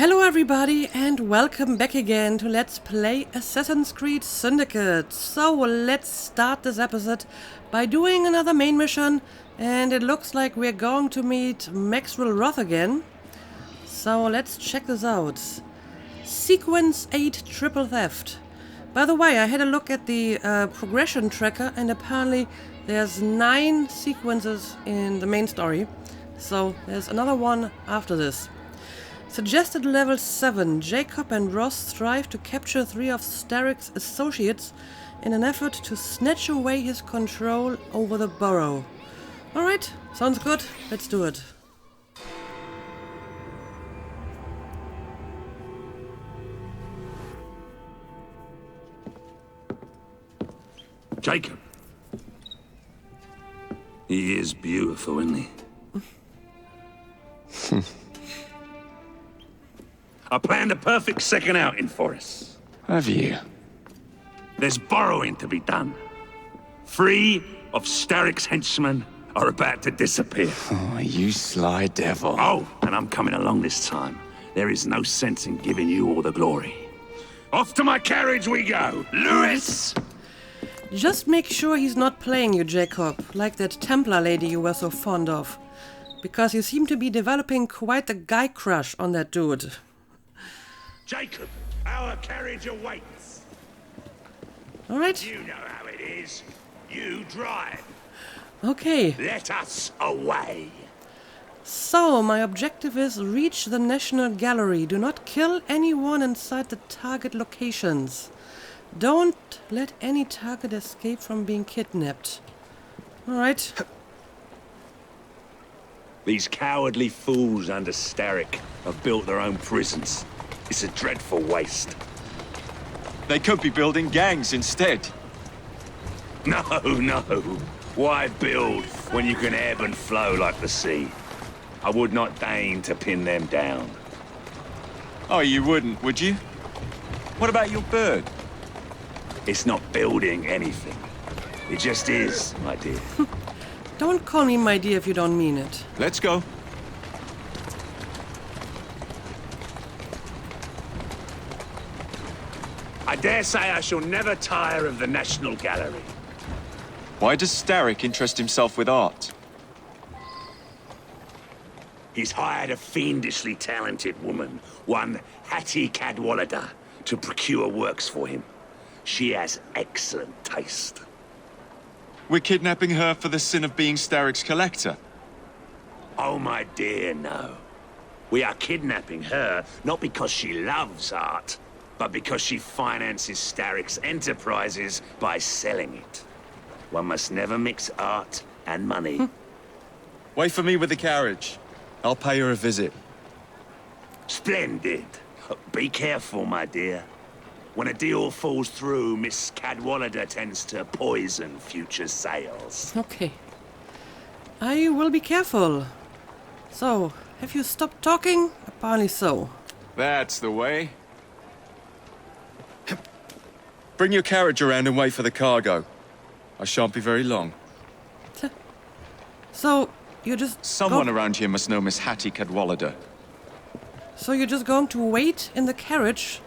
Hello everybody and welcome back again to Let's Play Assassin's Creed Syndicate. So let's start this episode by doing another main mission, and it looks like we're going to meet Maxwell Roth again. So let's check this out. Sequence 8 Triple Theft. By the way, I had a look at the progression tracker, and apparently there's 9 sequences in the main story. So there's another one after this. Suggested level 7. Jacob and Ross strive to capture 3 of Starrick's associates in an effort to snatch away his control over the borough. Alright, sounds good. Let's do it. Jacob. He is beautiful, isn't he? I planned a perfect second outing for us. Have you? There's borrowing to be done. 3 of Starrick's henchmen are about to disappear. Oh, you sly devil. Oh, and I'm coming along this time. There is no sense in giving you all the glory. Off to my carriage we go. Lewis! Just make sure he's not playing you, Jacob, like that Templar lady you were so fond of. Because you seem to be developing quite the guy crush on that dude. Jacob, our carriage awaits. Alright. You know how it is. You drive. Okay. Let us away. So, my objective is reach the National Gallery. Do not kill anyone inside the target locations. Don't let any target escape from being kidnapped. Alright. These cowardly fools under Starrick have built their own prisons. It's a dreadful waste. They could be building gangs instead. No. Why build when you can ebb and flow like the sea? I would not deign to pin them down. Oh, you wouldn't, would you? What about your bird? It's not building anything. It just is, my dear. Don't call me my dear if you don't mean it. Let's go. I dare say I shall never tire of the National Gallery. Why does Starrick interest himself with art? He's hired a fiendishly talented woman, one Hattie Cadwallader, to procure works for him. She has excellent taste. We're kidnapping her for the sin of being Starrick's collector. Oh, my dear, no. We are kidnapping her not because she loves art, but because she finances Starrick's enterprises by selling it. One must never mix art and money. Wait for me with the carriage. I'll pay her a visit. Splendid. Be careful, my dear. When a deal falls through, Miss Cadwallader tends to poison future sales. Okay. I will be careful. So, have you stopped talking? Apparently so. That's the way. Bring your carriage around and wait for the cargo. I shan't be very long. So, you're just... Someone around here must know Miss Hattie Cadwallader. So you're just going to wait in the carriage?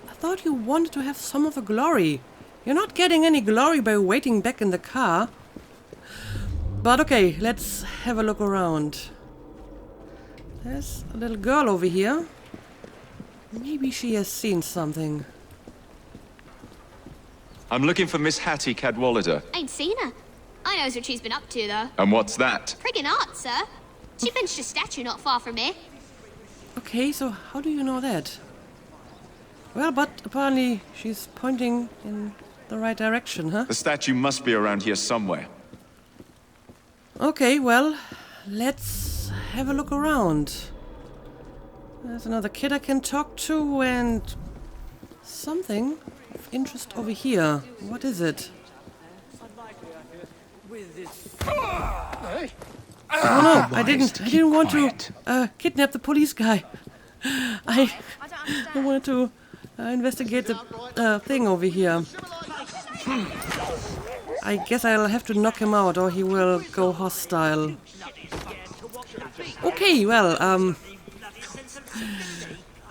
I thought you wanted to have some of the glory. You're not getting any glory by waiting back in the car. But okay, let's have a look around. There's a little girl over here. Maybe she has seen something. I'm looking for Miss Hattie Cadwallader. Ain't seen her. I knows what she's been up to, though. And what's that? Friggin' art, sir. She benched a statue not far from here. Okay, so how do you know that? Well, but apparently she's pointing in the right direction, huh? The statue must be around here somewhere. Okay, well, let's have a look around. There's another kid I can talk to, and something of interest over here. What is it? Oh no, I didn't want to kidnap the police guy. I wanted to investigate the thing over here. I guess I'll have to knock him out or he will go hostile. Okay, well,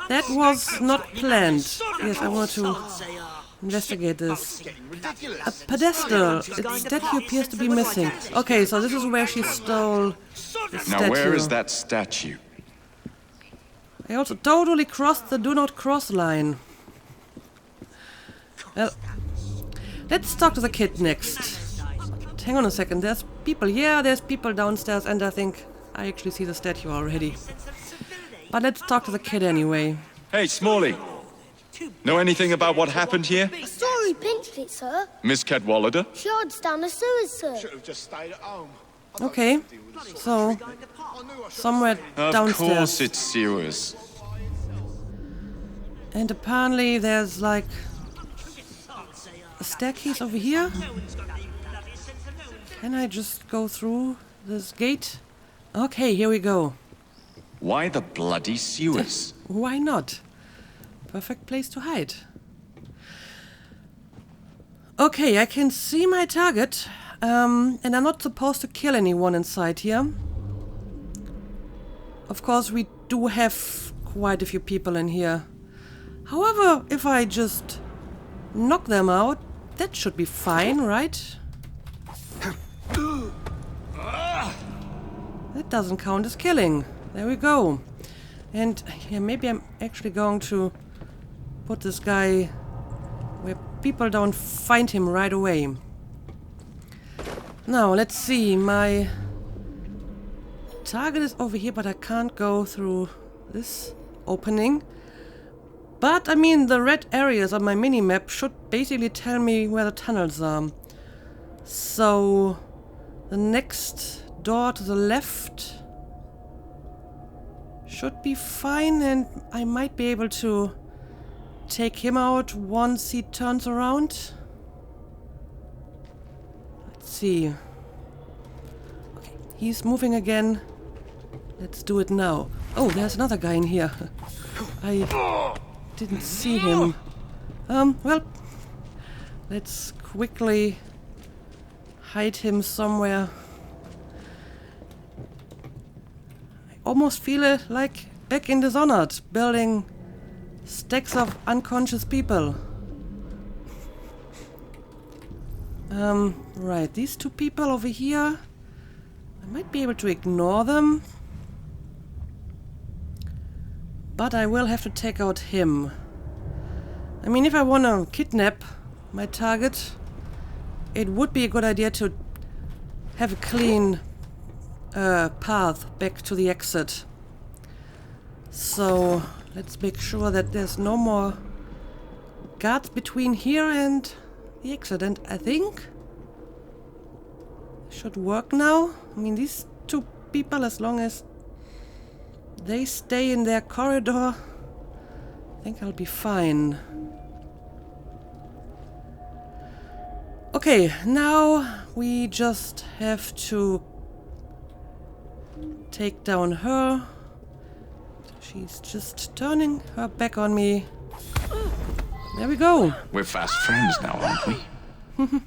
That was not planned. Yes, I want to investigate this. A pedestal. Its statue appears to be missing. Okay, so this is where she stole the statue. Now where is that statue? I also totally crossed the do not cross line. Well, let's talk to the kid next. Hang on a second, there's people. Yeah, there's people downstairs, and I think I actually see the statue already. But let's talk to the kid anyway. Hey, Smalley. Know anything about what happened here? I saw he pinched it, sir. Miss Cadwallader? She hides down the sewers, sir. Should have just stayed at home. Okay, so somewhere downstairs. Of course it's sewers. And apparently there's like a staircase over here. Can I just go through this gate? Okay, here we go. Why the bloody sewers? Why not? Perfect place to hide. Okay, I can see my target. And I'm not supposed to kill anyone inside here. Of course, we do have quite a few people in here. However, if I just knock them out, that should be fine, right? That doesn't count as killing. There we go. And yeah, maybe I'm actually going to put this guy where people don't find him right away. Now, let's see. My target is over here, but I can't go through this opening. But, I mean, the red areas on my mini-map should basically tell me where the tunnels are. So, the next door to the left should be fine, and I might be able to take him out once he turns around. Let's see. Okay, he's moving again. Let's do it now. Oh, there's another guy in here. I didn't see him. Well, let's quickly hide him somewhere. I almost feel it like back in Dishonored, building stacks of unconscious people. Right, these two people over here, I might be able to ignore them. But I will have to take out him. I mean, if I want to kidnap my target, it would be a good idea to have a clean path back to the exit. So let's make sure that there's no more guards between here and the exit. And I think it should work now. I mean, these two people, as long as they stay in their corridor, I think I'll be fine. Okay, now we just have to take down her. She's just turning her back on me. There we go. We're fast friends now, aren't we?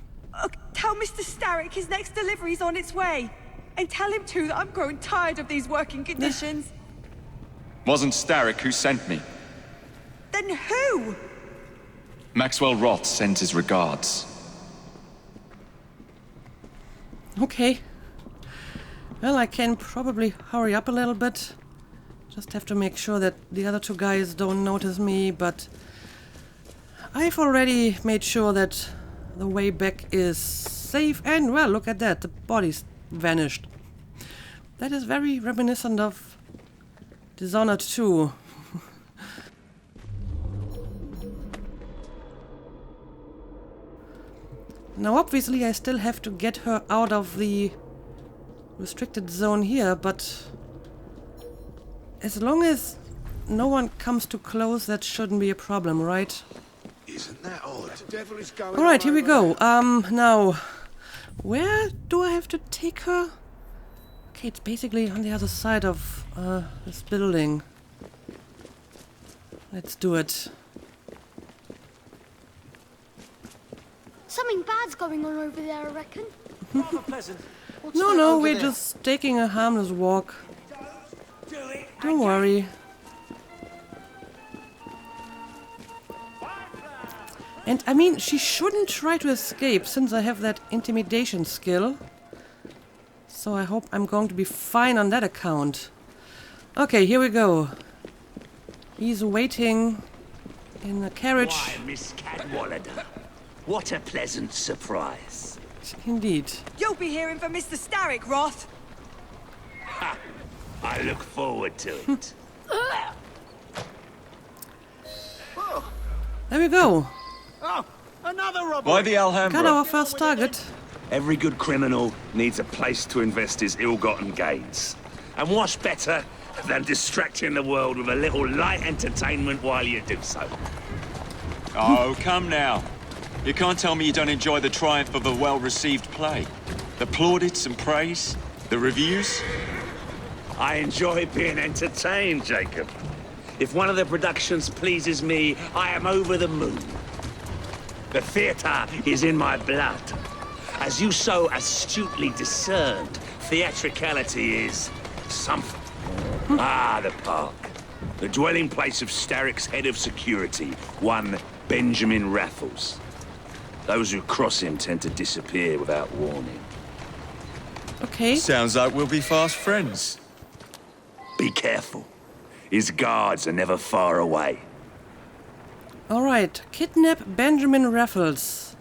Tell Mr. Starrick his next delivery's on its way. And tell him too that I'm growing tired of these working conditions. Wasn't Starrick who sent me. Then who? Maxwell Roth sent his regards. Okay. Well, I can probably hurry up a little bit. Just have to make sure that the other two guys don't notice me, but I've already made sure that the way back is safe. And, well, look at that. The body's vanished. That is very reminiscent of Dishonored 2. Now, obviously, I still have to get her out of the restricted zone here, but as long as no one comes too close, that shouldn't be a problem, right? Isn't that odd? The devil is going Alright, here we go. Now, where do I have to take her? Okay, it's basically on the other side of this building. Let's do it. Something bad's going on over there, I reckon. No, we're just taking a harmless walk. Don't worry. And I mean, she shouldn't try to escape since I have that intimidation skill. So I hope I'm going to be fine on that account. Okay, here we go. He's waiting in the carriage. Why, Miss Cadwallader, what a pleasant surprise. Indeed. You'll be hearing from Mr. Starrick, Roth. Ha! I look forward to it. There we go. Oh, another robber. By the Alhambra. Got our first target. Every good criminal needs a place to invest his ill-gotten gains. And what's better than distracting the world with a little light entertainment while you do so? Oh, come now. You can't tell me you don't enjoy the triumph of a well-received play. The plaudits and praise, the reviews. I enjoy being entertained, Jacob. If one of the productions pleases me, I am over the moon. The theatre is in my blood. As you so astutely discerned, theatricality is something. Ah, the park. The dwelling place of Starrick's head of security, one Benjamin Raffles. Those who cross him tend to disappear without warning. Okay. Sounds like we'll be fast friends. Be careful. His guards are never far away. Alright. Kidnap Benjamin Raffles.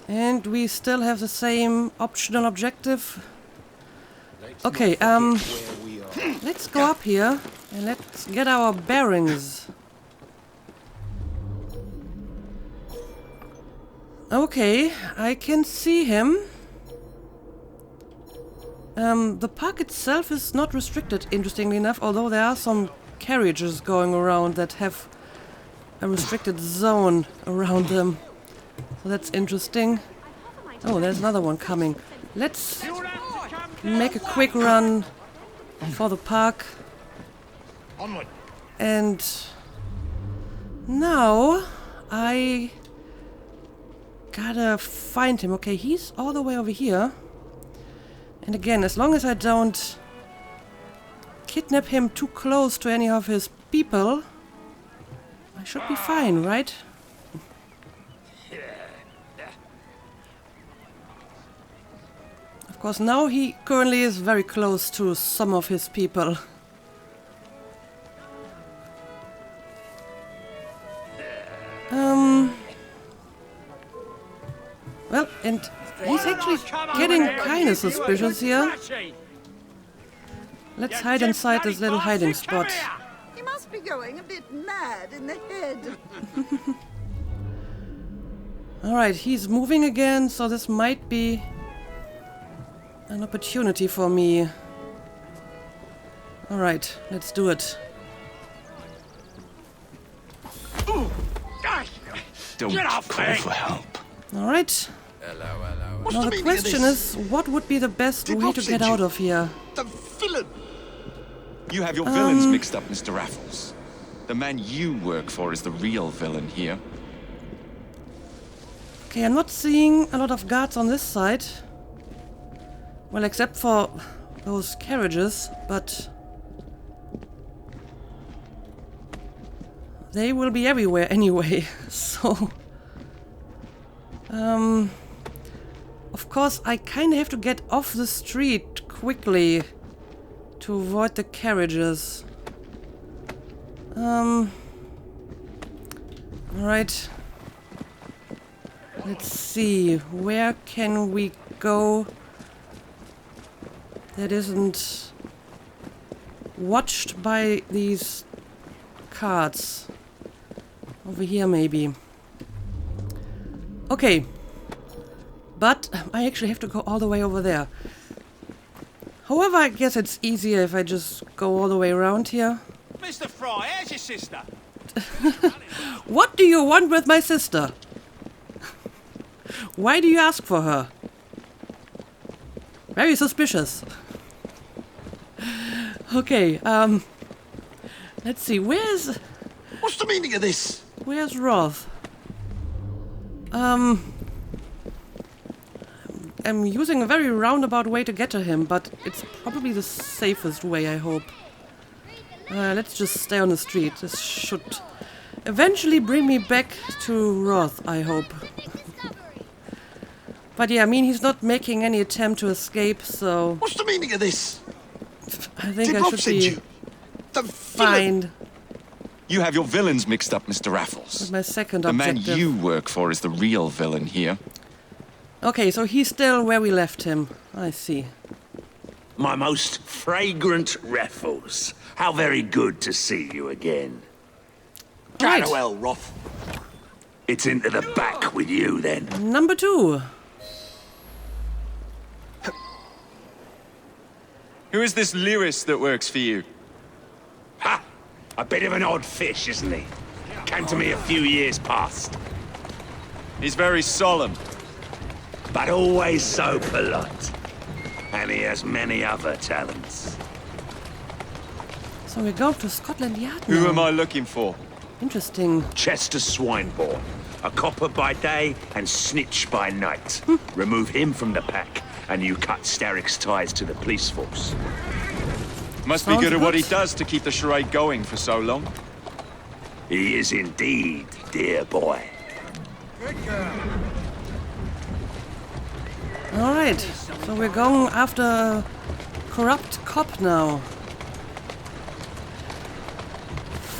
And we still have the same optional objective. Okay, let's go up here and let's get our bearings. Okay, I can see him. The park itself is not restricted, interestingly enough, although there are some carriages going around that have a restricted zone around them. So that's interesting. Oh, there's another one coming. Let's make a quick run for the park. Onward. And now I gotta find him. Okay, he's all the way over here. And again, as long as I don't kidnap him too close to any of his people, I should be fine, right? Of course, now he currently is very close to some of his people. Well, and he's actually getting kind of suspicious here. Let's hide inside this little hiding spot. You must be going a bit mad in the head. Alright, he's moving again, so this might be an opportunity for me. Alright, let's do it. Don't call for help. Alright. Now the question is, what would be the best way to get out of here? The villain. You have your villains mixed up, Mr. Raffles. The man you work for is the real villain here. Okay, I'm not seeing a lot of guards on this side. Well, except for those carriages, but they will be everywhere anyway, so of course I kinda have to get off the street quickly to avoid the carriages. Alright. Let's see, where can we go that isn't watched by these cards? Over here, maybe. Okay. But I actually have to go all the way over there. However, I guess it's easier if I just go all the way around here. Mr. Fry, how's your sister? What do you want with my sister? Why do you ask for her? Very suspicious. Okay, let's see, where's What's the meaning of this? Roth? I'm using a very roundabout way to get to him, but it's probably the safest way, I hope. Let's just stay on the street. This should eventually bring me back to Roth, I hope. But yeah, I mean, he's not making any attempt to escape, so What's the meaning of this? I think Did I Rob should send be you? The villain! fine You have your villains mixed up, Mr. with Raffles. my second The man objective. you work for is the real villain here. Okay, so he's still where we left him. I see. My most fragrant Raffles. How very good to see you again. Right. Farewell, Roth. It's into the back with you, then. Number 2. Who is this Lewis that works for you? Ha! A bit of an odd fish, isn't he? Came to me a few years past, He's very solemn. but always so polite. And he has many other talents. So we're going to Scotland Yard Who now. am I looking for? Interesting. Chester Swineborn. A copper by day and snitch by night. Remove him from the pack, and you cut Starrick's ties to the police force. Must be Sounds good at what he good. does to keep the charade going for so long. He is indeed, dear boy. Alright, so we're going after a corrupt cop now.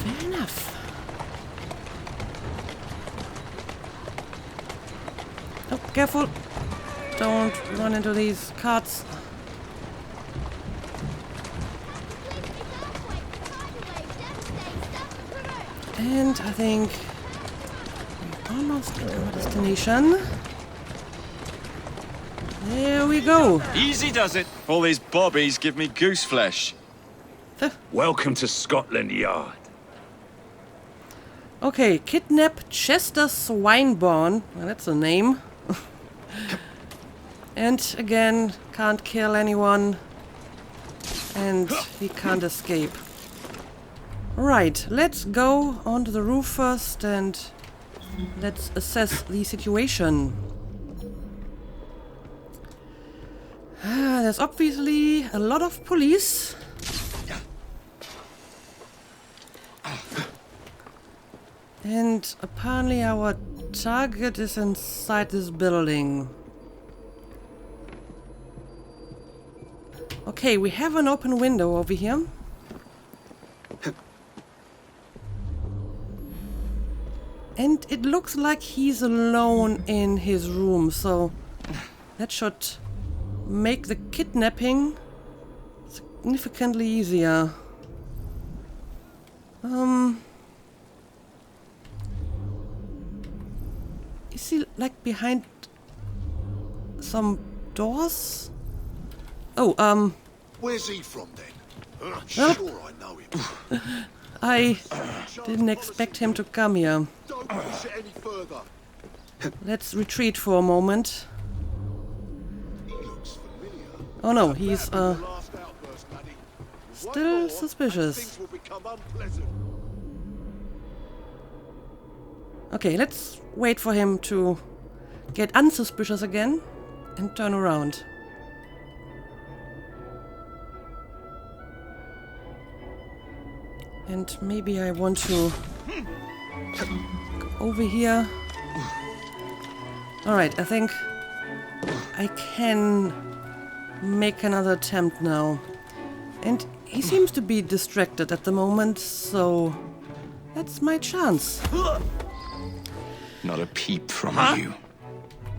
Fair enough. Oh, careful. Don't run into these carts. And I think we're almost at our destination. There we go. Easy does it. All these bobbies give me goose flesh. Welcome to Scotland Yard. Okay, kidnap Chester Swineborn. Well, that's a name. And again, can't kill anyone. And he can't escape. Right, let's go onto the roof first and let's assess the situation. There's obviously a lot of police. And apparently our target is inside this building. Okay, we have an open window over here. And it looks like he's alone in his room, so that should make the kidnapping significantly easier. Is he like behind some doors? Oh, Where's he from then? Well- Sure I know him. I didn't expect him to come here. Don't push it any further. Let's retreat for a moment. He looks familiar. Oh no, he's The last outburst, laddie. One still more, suspicious. and things will become unpleasant. Okay, let's wait for him to get unsuspicious again and turn around. And maybe I want to go over here. Alright, I think I can make another attempt now. And he seems to be distracted at the moment, so that's my chance. Not a peep from you.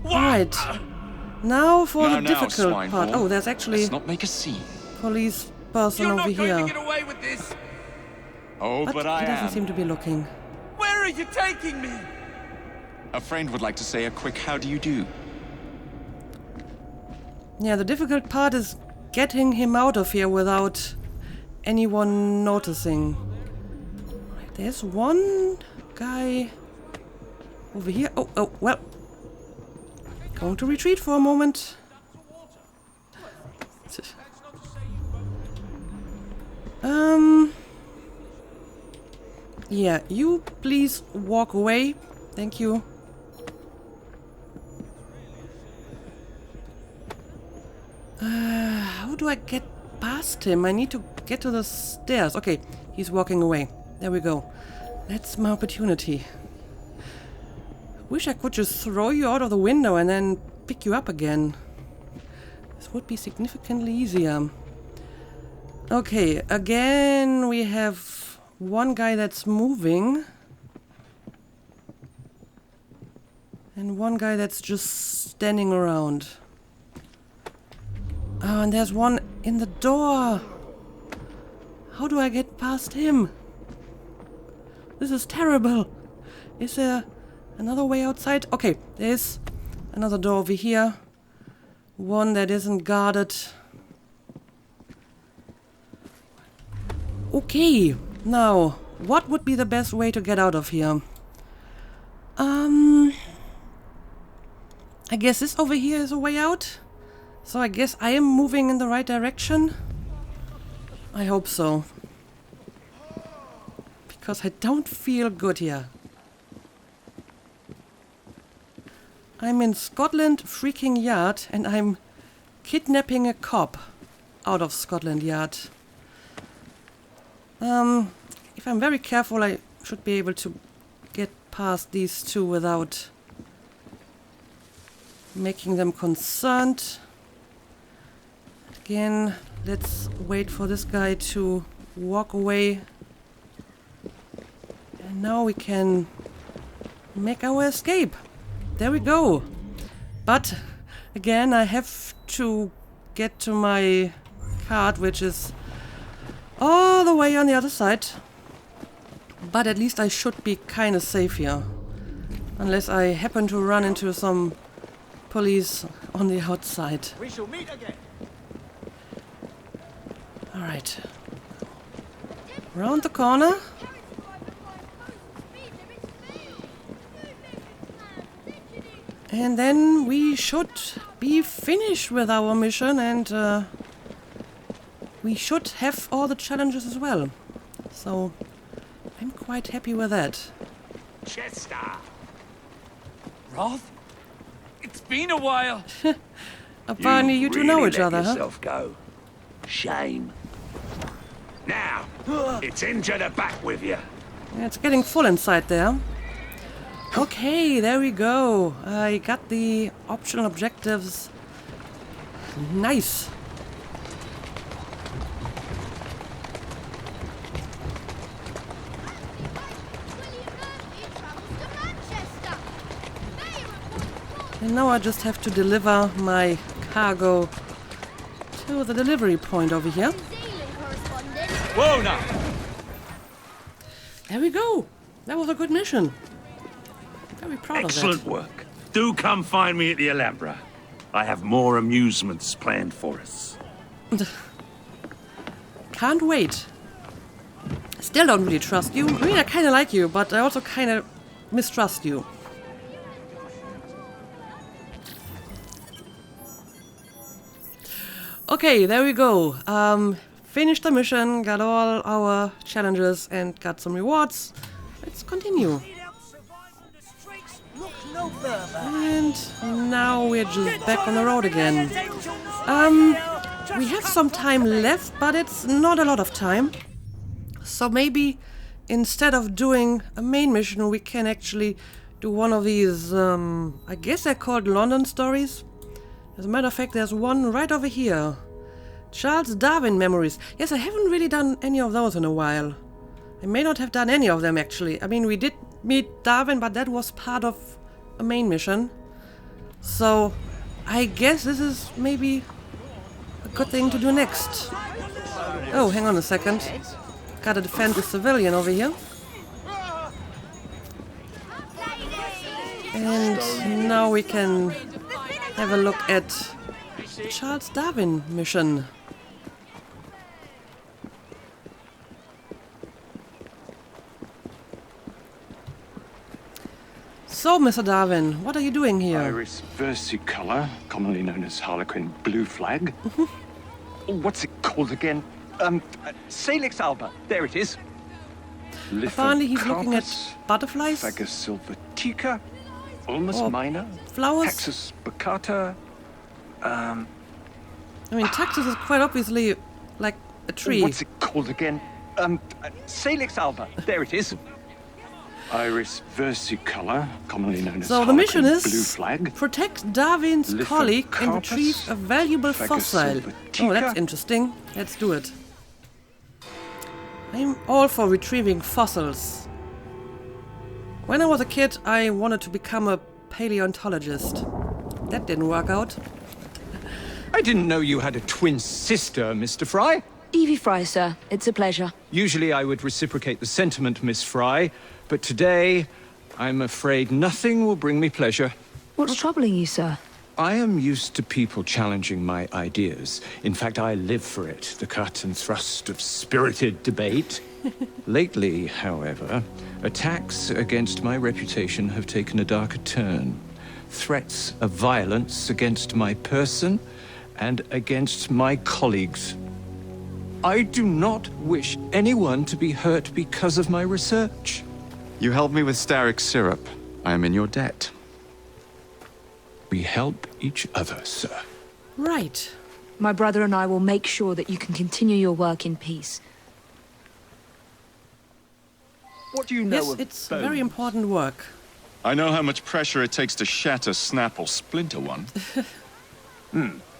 Alright. Now for the Now, difficult part. Swinehorn. Oh, there's actually Let's not make a scene. police person over here. away with this. Oh, But but he I doesn't am. seem to be looking. Where are you taking me? A friend would like to say a quick how do you do. Yeah, the difficult part is getting him out of here without anyone noticing. Right, there's one guy over here. Oh, well. Going to retreat for a moment. Yeah, you please walk away. Thank you. How do I get past him? I need to get to the stairs. Okay, he's walking away. There we go. That's my opportunity. Wish I could just throw you out of the window and then pick you up again. This would be significantly easier. Okay, again we have one guy that's moving. And one guy that's just standing around. Oh, and there's one in the door. How do I get past him? This is terrible. Is there another way outside? Okay, there's another door over here. One that isn't guarded. Okay, now, what would be the best way to get out of here? I guess this over here is a way out. So I guess I am moving in the right direction. I hope so. Because I don't feel good here. I'm in Scotland freaking Yard and I'm kidnapping a cop out of Scotland Yard. If I'm very careful, I should be able to get past these two without making them concerned. Again, let's wait for this guy to walk away. And now we can make our escape. There we go. But again, I have to get to my cart, which is all the way on the other side. But at least I should be kind of safe here. Unless I happen to run into some police on the outside. We shall meet again. Alright. Round the corner. And then we should be finished with our mission and we should have all the challenges as well. So I'm quite happy with that. Chester! Roth? It's been a while. Apparently you two know each let other, huh? yourself go. Shame. Now, it's into the back with you. Yeah, it's getting full inside there. Okay, there we go. I got the optional objectives. Nice. And now I just have to deliver my cargo to the delivery point over here. Whoa now! There we go. That was a good mission. Very proud Excellent work. Do come find me at the Alhambra. I have more amusements planned for us. of that. Can't wait. Still don't really trust you. I mean, I kind of like you, but I also kind of mistrust you. Okay, there we go. Finished the mission, got all our challenges and got some rewards. Let's continue. And now we're just back on the road again. We have some time left, but it's not a lot of time. So maybe instead of doing a main mission, we can actually do one of these, I guess they're called London stories. As a matter of fact, there's one right over here. Charles Darwin memories. Yes, I haven't really done any of those in a while. I may not have done any of them, actually. I mean, we did meet Darwin, but that was part of a main mission. So, I guess this is maybe a good thing to do next. Oh, hang on a second. Gotta defend the civilian over here. And now we can have a look at the Charles Darwin mission. So, Mr. Darwin, what are you doing here? Iris versicolor, commonly known as Harlequin blue flag. What's it called again? Salix alba. There it is. Apparently he's looking at butterflies. Fagus sylvatica. Ulmus minor. Flowers. Taxus baccata. I mean, Taxus is quite obviously like a tree. What's it called again? Salix alba. There it is. Iris versicolor, commonly known as So the mission Harlequin is blue flag. protect Darwin's colleague and retrieve a valuable fossil. Oh, that's interesting. Let's do it. I'm all for retrieving fossils. When I was a kid, I wanted to become a paleontologist. That didn't work out. I didn't know you had a twin sister, Mr. Fry. Evie Fry, sir. It's a pleasure. Usually I would reciprocate the sentiment, Miss Fry, but today I'm afraid nothing will bring me pleasure. What's troubling you, sir? I am used to people challenging my ideas. In fact, I live for it, the cut and thrust of spirited debate. Lately, however, attacks against my reputation have taken a darker turn. Threats of violence against my person and against my colleagues. I do not wish anyone to be hurt because of my research. You helped me with Starrick syrup. I am in your debt. We help each other, sir. Right. My brother and I will make sure that you can continue your work in peace. What do you know Yes, of it's bones? very important work. I know how much pressure it takes to shatter, snap, or splinter one.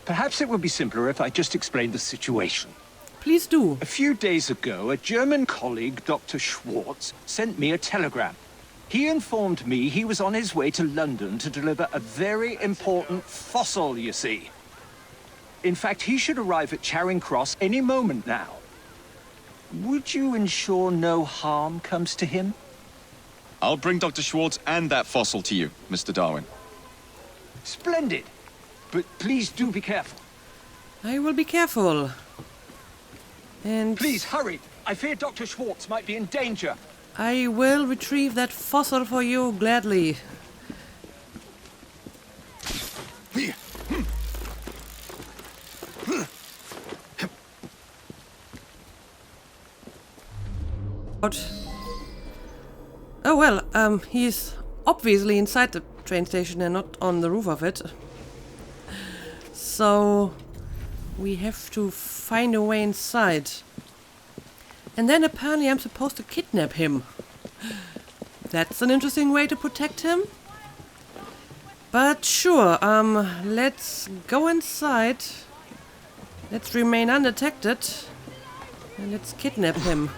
Perhaps it would be simpler if I just explained the situation. Please do. A few days ago, a German colleague, Dr. Schwartz, sent me a telegram. He informed me he was on his way to London to deliver a very important fossil, you see. In fact, he should arrive at Charing Cross any moment now. Would you ensure no harm comes to him? I'll bring Dr. Schwartz and that fossil to you, Mr. Darwin. Splendid. But please do be careful. I will be careful. And Please, hurry. I fear Dr. Schwartz might be in danger. I will retrieve that fossil for you gladly. Oh well, he's obviously inside the train station and not on the roof of it. So we have to find a way inside. And then apparently I'm supposed to kidnap him. That's an interesting way to protect him. But sure, let's go inside. Let's remain undetected. And let's kidnap him.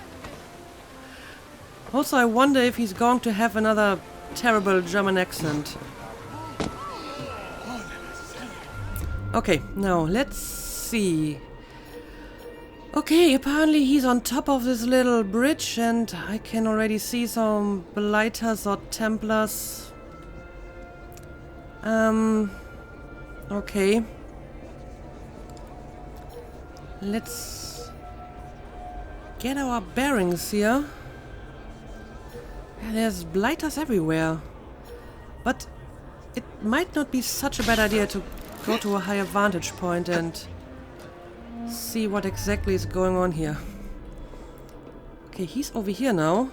Also, I wonder if he's going to have another terrible German accent. Okay, now let's see. Okay, apparently he's on top of this little bridge and I can already see some Blighters or Templars. Okay. Let's get our bearings here. There's Blighters everywhere. But it might not be such a bad idea to go to a higher vantage point and see what exactly is going on here. Okay, he's over here now.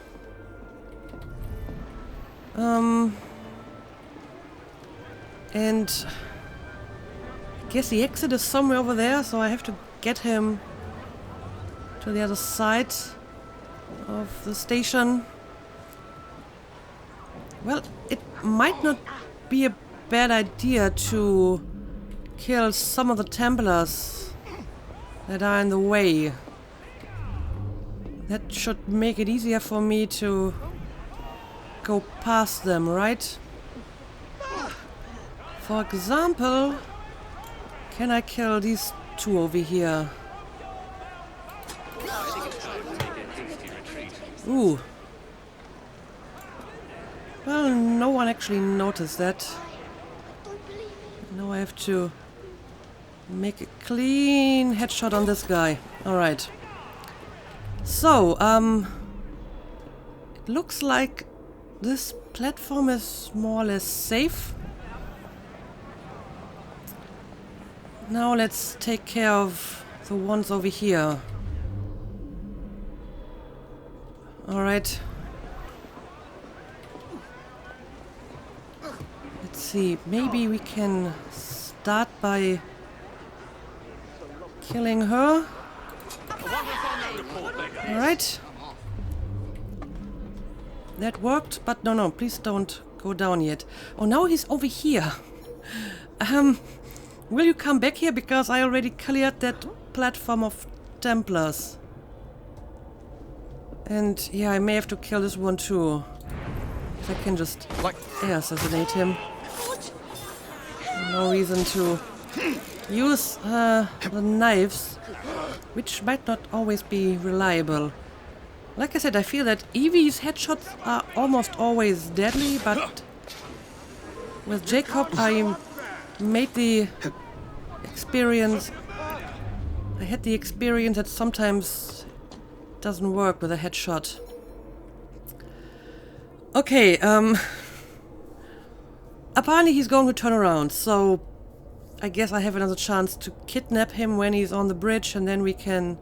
And I guess the exit is somewhere over there, so I have to get him to the other side of the station. Well, it might not be a bad idea to kill some of the Templars that are in the way. That should make it easier for me to go past them, right? For example, can I kill these two over here? Ooh. Well, no one actually noticed that. Now I have to make a clean headshot on this guy. Alright. So, it looks like this platform is more or less safe. Now let's take care of the ones over here. Alright. Let's see, maybe we can start by killing her. Alright. that worked, but no, please don't go down yet. Oh, now he's over here. Will you come back here? Because I already cleared that platform of Templars. And yeah, I may have to kill this one too. If I can just assassinate him. No reason to use the knives, which might not always be reliable. Like I said, I feel that Evie's headshots are almost always deadly, but with Jacob I made the experience. I had the experience that sometimes it doesn't work with a headshot. Okay, apparently he's going to turn around, so I guess I have another chance to kidnap him when he's on the bridge, and then we can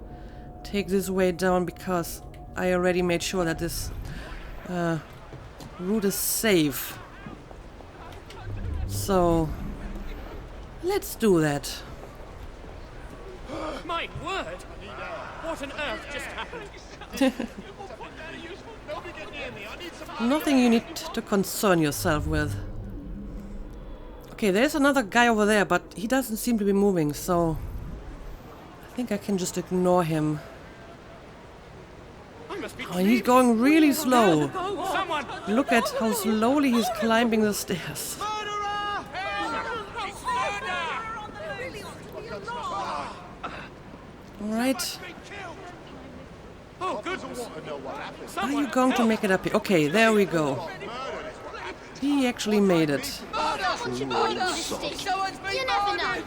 take this way down, because I already made sure that this route is safe. So let's do that. My word! What on earth just happened? Nothing you need to concern yourself with. Okay, there's another guy over there, but he doesn't seem to be moving, so I think I can just ignore him. Oh, he's going really slow. Look at how slowly he's climbing the stairs. Alright. Are you going to make it up here? Okay, there we go. He actually made it. You never know.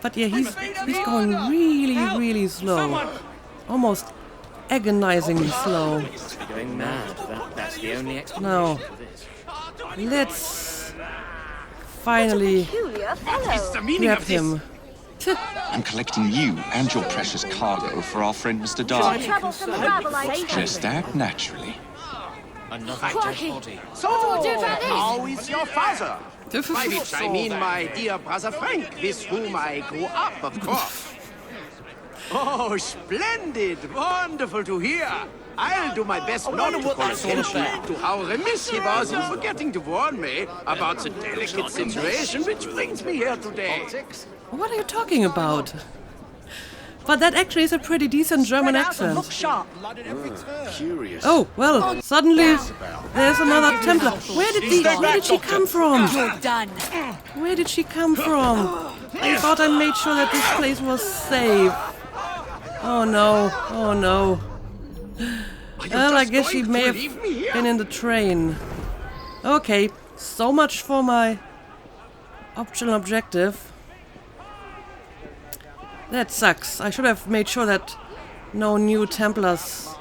But yeah, he's going really slow. Almost agonizingly slow. Going mad. That's the only explanation Now, for this. let's finally grab him. I'm collecting you and your precious cargo for our friend Mr. Darwin. Just act naturally. Another dead body. So, how is your father? By which I mean my dear brother Frank, with whom I grew up, of course. Oh, splendid! Wonderful to hear. I'll do my best not to call attention to how remiss he was in forgetting to warn me about the delicate situation which brings me here today. What are you talking about? But that actually is a pretty decent German accent. Oh, well, suddenly there's another Templar. Where did she come from? You're done. Where did she come from? I thought I made sure that this place was safe. Oh no, oh no. Well, I guess she may have been in the train. Okay, so much for my optional objective. That sucks. I should have made sure that no new Templars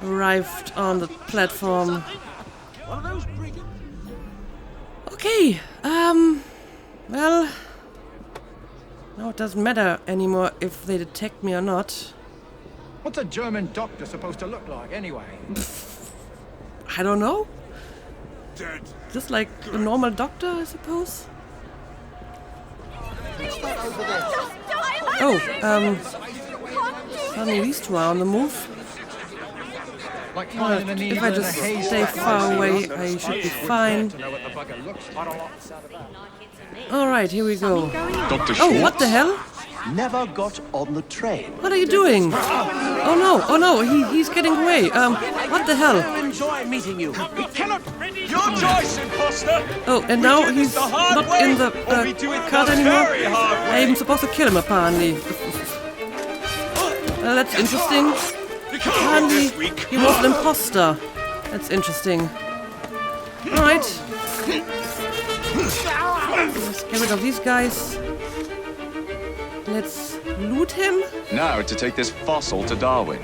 arrived on the platform. Okay, well, now it doesn't matter anymore if they detect me or not. What's a German doctor supposed to look like, anyway? I don't know. Just like a normal doctor, I suppose. Oh, suddenly these two are on the move. If I just stay far away, I should be fine. Alright, here we go. Oh, what the hell? Never got on the train. What are you doing? Oh no, he's getting away. What the hell? Enjoy meeting you. We cannot. Your choice, imposter. Oh, and now he's not in the cart anymore. I'm supposed to kill him, apparently. That's interesting. Apparently, he was an imposter. That's interesting. Alright. Let's get rid of these guys. Let's loot him. Now to take this fossil to Darwin.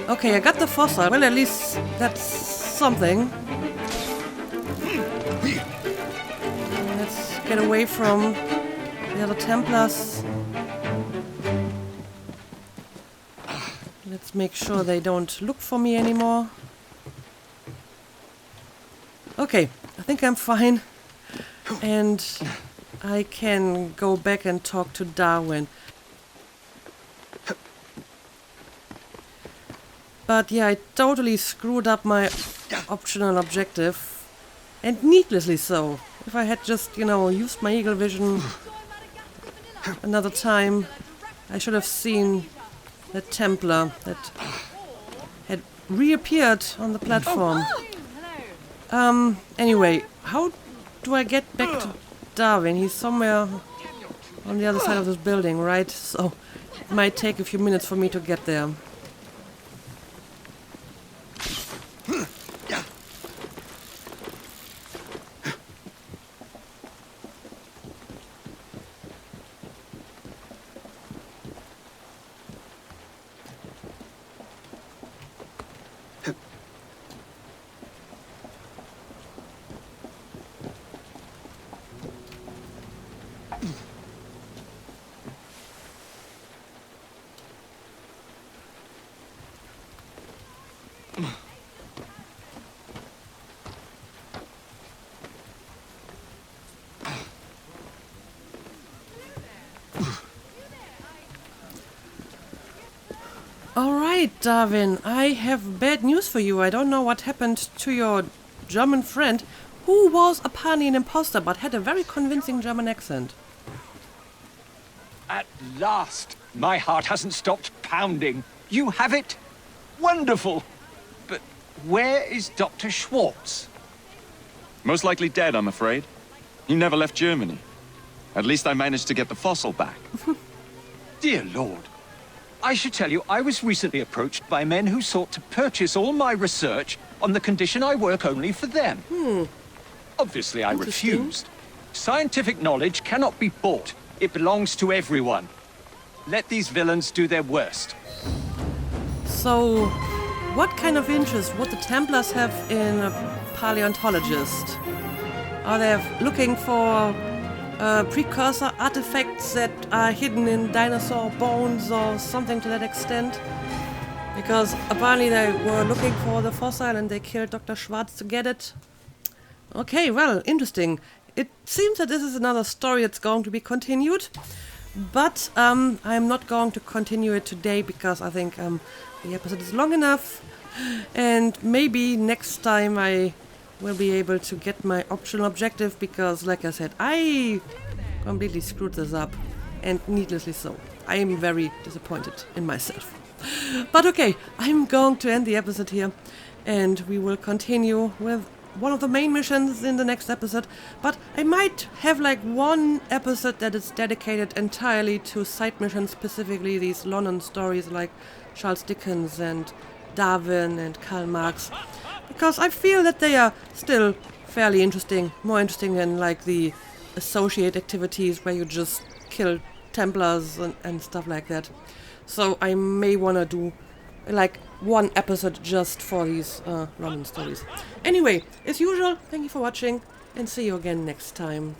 Okay, I got the fossil. Well, at least that's something. Let's get away from the other Templars. Let's make sure they don't look for me anymore. Okay, I think I'm fine. And I can go back and talk to Darwin. But yeah, I totally screwed up my optional objective. And needlessly so. If I had just, used my eagle vision another time, I should have seen the Templar that had reappeared on the platform. Anyway, how do I get back to Darwin? He's somewhere on the other side of this building, right? So it might take a few minutes for me to get there. Alright, Darwin, I have bad news for you. I don't know what happened to your German friend, who was apparently an imposter but had a very convincing German accent. At last! My heart hasn't stopped pounding. You have it? Wonderful! But where is Dr. Schwartz? Most likely dead, I'm afraid. He never left Germany. At least I managed to get the fossil back. Dear Lord. I should tell you, I was recently approached by men who sought to purchase all my research on the condition I work only for them. Obviously, I refused. Scientific knowledge cannot be bought. It belongs to everyone. Let these villains do their worst. So, what kind of interest would the Templars have in a paleontologist? Are they looking for precursor artifacts that are hidden in dinosaur bones or something to that extent? Because apparently they were looking for the fossil and they killed Dr. Schwartz to get it. Okay, well, interesting. It seems that this is another story that's going to be continued, but I'm not going to continue it today because I think the episode is long enough, and maybe next time I will be able to get my optional objective because, like I said, I completely screwed this up, and needlessly so. I am very disappointed in myself. But okay, I'm going to end the episode here, and we will continue with one of the main missions in the next episode, but I might have like one episode that is dedicated entirely to side missions, specifically these London stories like Charles Dickens and Darwin and Karl Marx, because I feel that they are still fairly interesting, more interesting than like the associate activities where you just kill Templars and stuff like that. So I may want to do like one episode just for these London stories. Anyway, as usual, thank you for watching and see you again next time.